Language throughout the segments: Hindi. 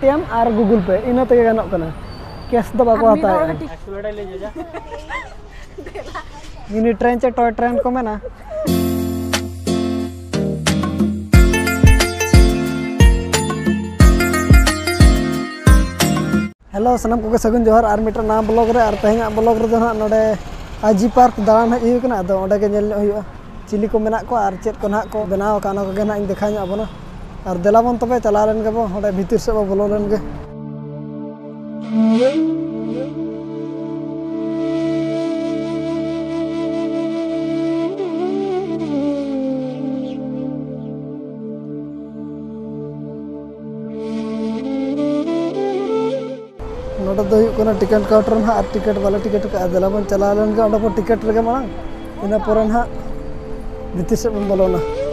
पेटीएम और गूगल पे इन ते गानों कना कैश दो बाको हताया मिनी ट्रेन चे टॉय ट्रेन को मेना हेलो सनम को सगुन जोहर और मीटर नाम ब्लॉग रे और तेहना ब्लॉग रे ना नोडे आजी पार्क दालान हज हुई अदो ओंडे के नेल हुआ चिली को मेना को और चेक को ना को बनाव का को ना इन देखा बना और देलाबन तबे चला लेन के बो ओंडे भीतर से बो बोलो लेन के नोडे दो हुई टिकट काउंटर ना और टिकट वाला टिकट का देलाबन चला लेन के ओंडे को टिकट रे मांग इन पर ना भीतर से बन बोलोना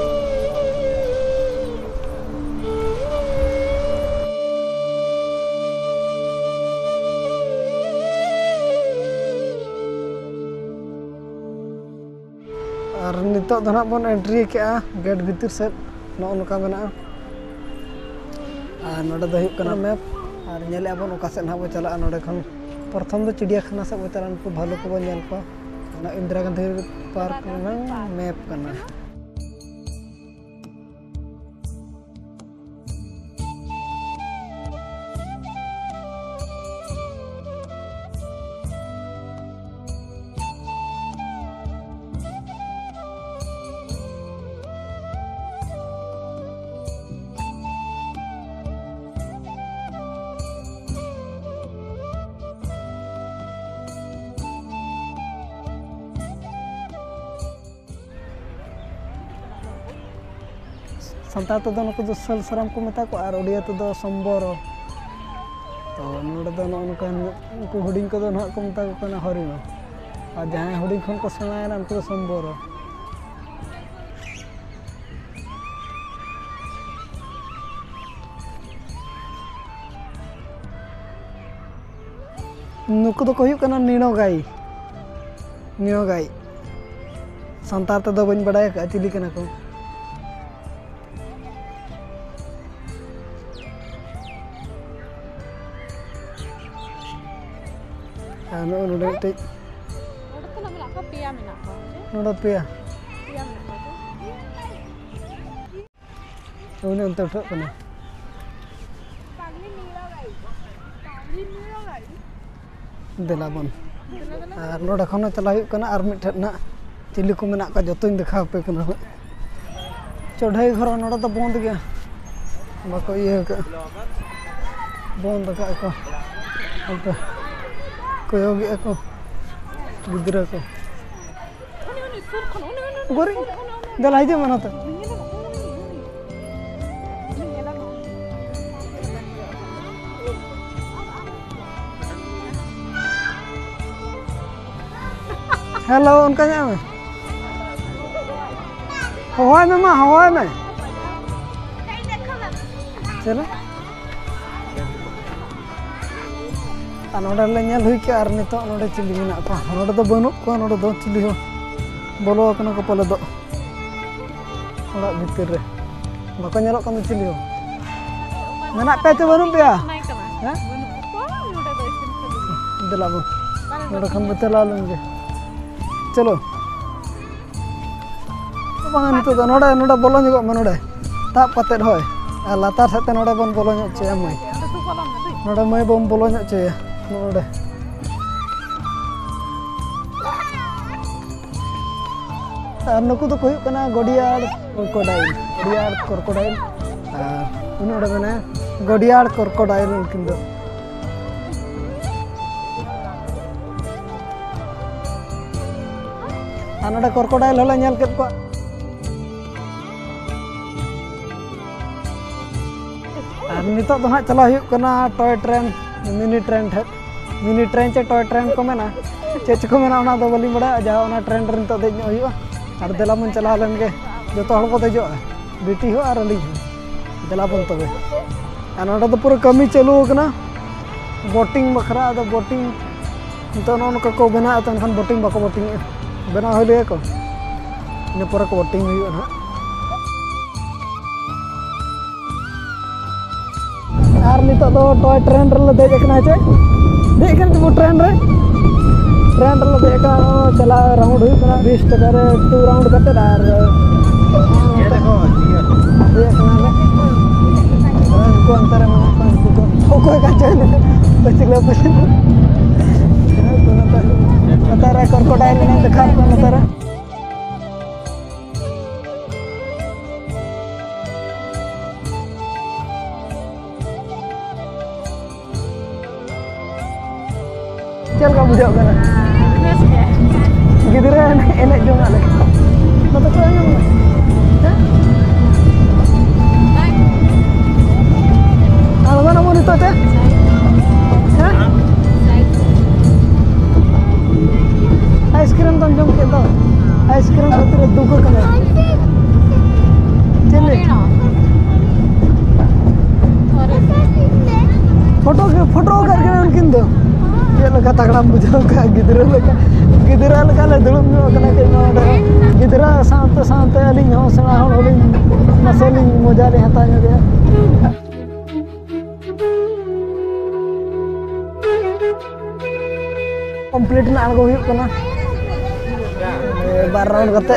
और नितो दो ना बन एंट्री के गेट भीतर से नो नका मेना और नोडे दो हुई मैप और नेले बन ओका से ना बो चला नोडे खन प्रथम दो चिड़ियाखाना से बो चला उनको भालू को बो नेल को ना इंदिरा गांधी पार्क में मैप करना संताल तो नुकु सल सराम को मता को और उड़िया तो सम्बर तो नोडे दो उनको हुडिंग को ना को मता को ना हरिण और जहां हुडिंग खन को सेणायना उनको सम्बर नुकु दो को हुयु कना नीणो गाई संताल तो दो बन बड़ाय का चिली कना को नो नोडे टे नोडे तो नमला को पिया मेना को नोडे पिया मेना को उन्हें अंतर ठो कना कागली नीरा गाई देलाबन और नोडे खन चला हुई कना और मिट ना चिली को मेना का जतोኝ देखा पे कना चढ़ाई घर नोडे तो बंद गया बाको ये बंद का को अंत कोयोगी को गिद्रा को गोरी दल आइजे मना तो हेलो उनका क्या में हवाई में माँ हवाई में चलो नोडे ले नेल हुई के और नितो नोडे चिली मेना को नोडे दो बनुक को नोडे दो चिली हो बोलो कना को पले दो ओड़ा भीतर रे बाको नेलो कम चिली हो मेना पे तो बनुक पे हैं देलाबो नोडे खन बतला लेंगे चलो बांग नितो दो नोडे नोडे बोलो निगो म नोडे ताप कते होय आ लातार सते नोडे बन बोलो ᱧᱚᱜ चे मई नोडे मई बम बोलो ᱧᱚᱜ चे नोडे और नुकु तो हुई कना गडियाड़ क्रोकोडाइल उन्होंने मैंने गडियाड़ क्रोकोडाइल उनकिन दो नोडे क्रोकोडाइल होला नेल केत को और नितो तो हाँ चला हुई कना टॉय ट्रेन मिनी ट्रेन चे टॉय ट्रेन को मेना चेच को मेना उना दो बली बड़ा जहाँ उना ट्रेन रे नितो देज हुई और देलाबन चला लेन के जो हड़ को देजो बेटी हो और अली हो देलाबन तबे और नोडे तो पूरा कमी चालू कना बोटिंग बखरा अदो बोटिंग नितो नोनका को बना तो एनखान बोटिंग बाको बोटिंग बना हो लिया को इन पर को बोटिंग हुई ना और नितो दो टॉय ट्रेन रे देज कना चे देज कन तब ट्रेन रे देज का चला राउंड हुई कना 20 टका रे 2 राउंड करते दार ये देखो देज कना ले को अंतर में को कोई का चले बचले पछन नतारा क्रोकोडाइल ने देखा को नतारा चल का बुझाव कना गिदरा एने जोंगा ले मत को आयो आलगना मो नितो ते आइसक्रीम तो जम के दो आइसक्रीम खातिर दुको कना चले फोटो करके उनकिन दो ये लगा तगड़ा बुझाव का गिदरा लगा ले दुलुम कना के नोडे गिदरा साथ अली हो सना होली मसली मजा ले हता गया कंप्लीट ना आगो हुई कना बार राउंड करते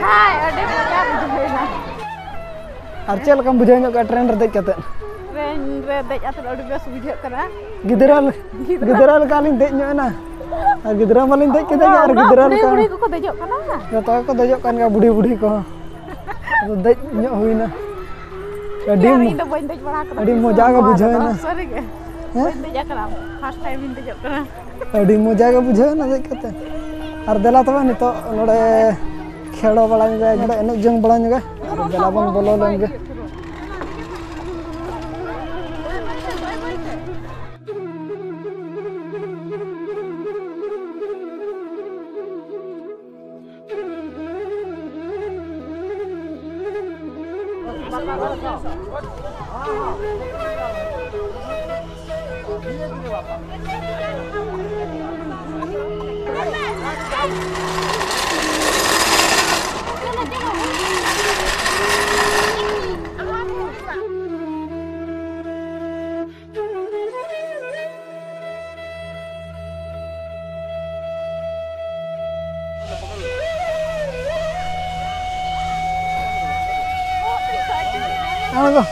हाय अडे मजा बुझाइना और चल कम बुझाइनो का ट्रेन रे देख कते ट्रेन रे देख अत अडे बेस बुझाय कना गिदरा का लिन देख ना और गिदरा मालिन देख के और गिदरा का बुढ़ी को देजो कना ना तो को देजो कान का बुढ़ी को तो देख हुईना अडी मजा का बुझाइना सरी के देज करा फर्स्ट टाइम इन देजो कना अडी मजा का बुझाइना देख कते और देला तबे नितो नोडे खेड़ो बड़ा गे गडे एने जंग बड़ा गे और देला बन बोलो लेन गे आगो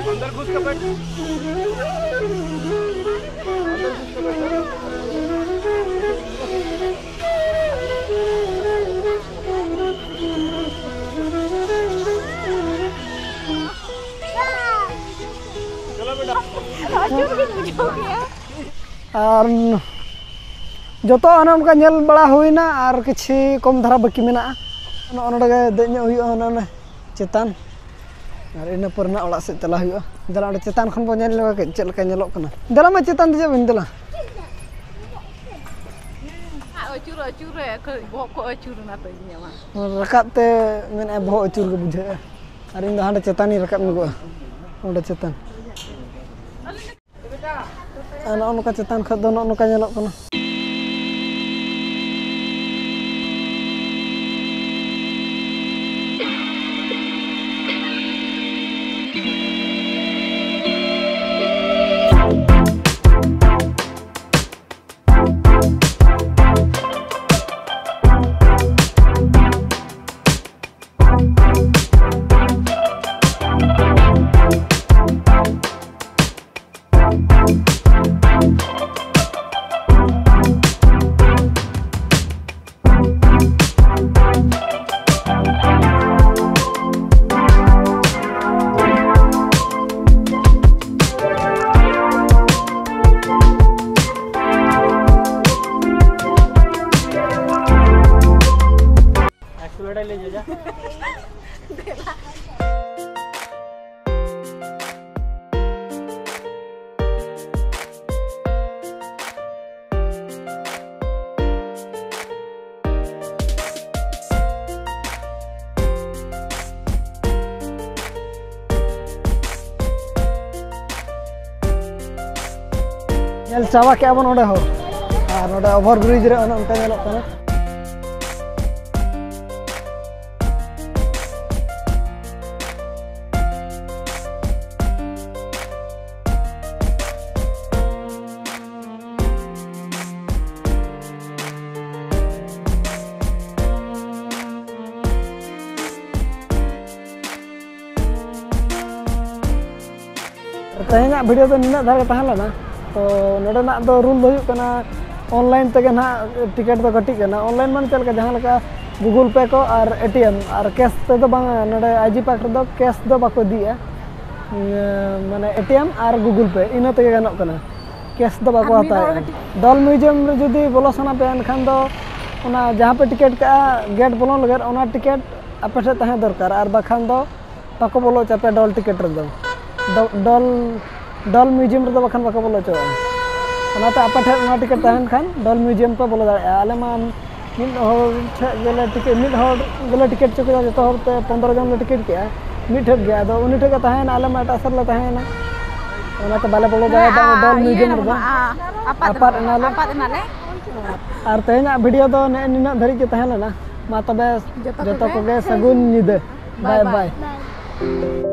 अंदर घुस के बैठ और जोतो अनका नेल बड़ा हुईना और किछि कम धारा बाकी मेना नोडे देज हुई चेतान और इन पर ओड़ा से चला हुई दला चेतान खन बो नेल लगा चल का नेलो कना दला मा चेतान दे बिन दला अचूर अचूर बहक को अचूर ना तो मा रकाब ते मेन बहक अचूर के बुझे और इन हांडे चेतानी रकाब नुगो ओडे चेतान नौका चेतान खद नौका नेलो कना ले जा ᱧᱮᱞ ᱪᱟᱵᱟ ᱠᱮᱜᱼᱟ ᱵᱚᱱ ᱚᱸᱰᱮ ᱦᱚᱸ ᱟᱨ ᱱᱚᱰᱮ ᱳভাᱨ ᱵᱨᱤᱡᱽ ᱨᱮ ᱚᱱᱮ ᱚᱱᱠᱟ ᱧᱮᱞᱚᱜ ᱠᱟᱱᱟ तेहना वीडियो तो निना धारे तहलना तो नोडेना दो रूल दो हुयुग कना ऑनलाइन तक ना टिकट तो कटी कना ऑनलाइन मान चल जहां लका गूगल पे को और एटीएम और कैश ते दो बांग नोडे आईजी पार्क दो कैश दो बाको दिया माने एटीएम और गूगल पे इना तक गानोग कना कैश दो बाको हताय डॉल म्यूजियम रे जदी बोलो सना पे एनखान दो ओना जहां पे टिकट का गेट बोलो लगे ओना टिकट आपे से तहे दरकार और बाखान दो बाको बोलो चापे डॉल टिकट रे दो डॉल म्यूजियम रे बखान बाको बोलो चो ओनाते आपे ठे ओना टिकट तहन खान डॉल म्यूजियम पे बोलो दाड़े आले मा मिड होर ठे गेले टिकट मिड होर गेले टिकट चो जतो होर ते 15 जन ले टिकट के मिड ठे गया दो उनी ठे का तहन आले मा टासर ले तहन ओनाते बाले बोलो दाड़े डॉल म्यूजियम रे आपात नाले और तेहना वीडियो दो ने निना धरी के तहन ना मा तबे जतो को गे सगुन निदे बाय बाय